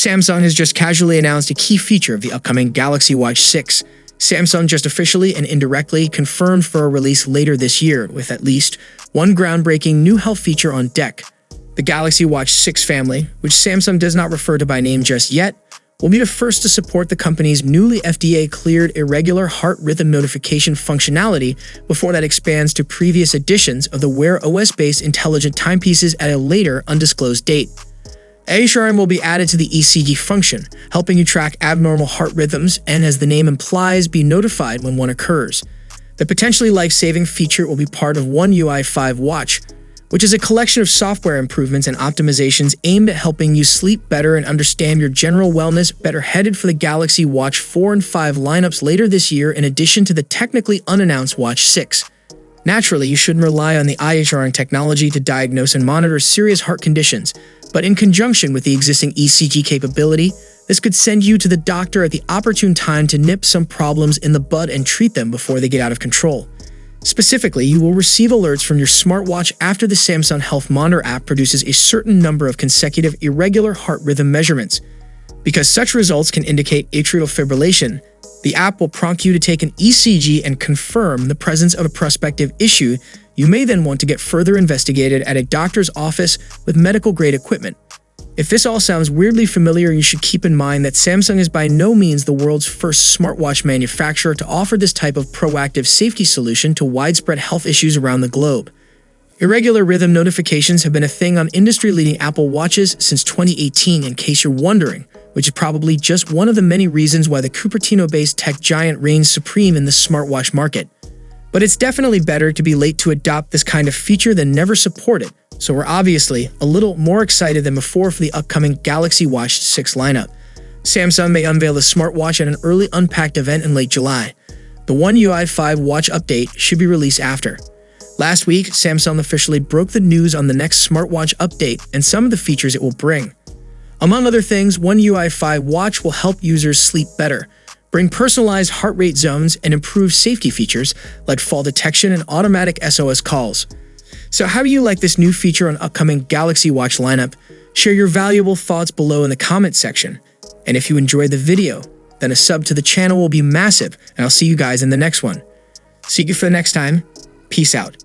Samsung has just casually announced a key feature of the upcoming Galaxy Watch 6. Samsung just officially and indirectly confirmed for a release later this year, with at least one groundbreaking new health feature on deck. The Galaxy Watch 6 family, which Samsung does not refer to by name just yet, will be the first to support the company's newly FDA-cleared irregular heart rhythm notification functionality before that expands to previous editions of the Wear OS-based intelligent timepieces at a later, undisclosed date. AHRM will be added to the ECG function, helping you track abnormal heart rhythms and, as the name implies, be notified when one occurs. The potentially life-saving feature will be part of One UI 5 Watch, which is a collection of software improvements and optimizations aimed at helping you sleep better and understand your general wellness better, headed for the Galaxy Watch 4 and 5 lineups later this year in addition to the technically unannounced Watch 6. Naturally, you shouldn't rely on the IHRN technology to diagnose and monitor serious heart conditions, but in conjunction with the existing ECG capability, this could send you to the doctor at the opportune time to nip some problems in the bud and treat them before they get out of control. Specifically, you will receive alerts from your smartwatch after the Samsung Health Monitor app produces a certain number of consecutive irregular heart rhythm measurements. Because such results can indicate atrial fibrillation, the app will prompt you to take an ECG and confirm the presence of a prospective issue. You may then want to get further investigated at a doctor's office with medical-grade equipment. If this all sounds weirdly familiar, you should keep in mind that Samsung is by no means the world's first smartwatch manufacturer to offer this type of proactive safety solution to widespread health issues around the globe. Irregular rhythm notifications have been a thing on industry-leading Apple Watches since 2018, in case you're wondering, which is probably just one of the many reasons why the Cupertino-based tech giant reigns supreme in the smartwatch market. But it's definitely better to be late to adopt this kind of feature than never support it, so we're obviously a little more excited than before for the upcoming Galaxy Watch 6 lineup. Samsung may unveil the smartwatch at an early Unpacked event in late July. The One UI 5 Watch update should be released after. Last week, Samsung officially broke the news on the next smartwatch update and some of the features it will bring. Among other things, One UI 5 Watch will help users sleep better, bring personalized heart rate zones, and improve safety features like fall detection and automatic SOS calls. So how do you like this new feature on upcoming Galaxy Watch lineup? Share your valuable thoughts below in the comment section. And if you enjoyed the video, then a sub to the channel will be massive, and I'll see you guys in the next one. See you for the next time. Peace out.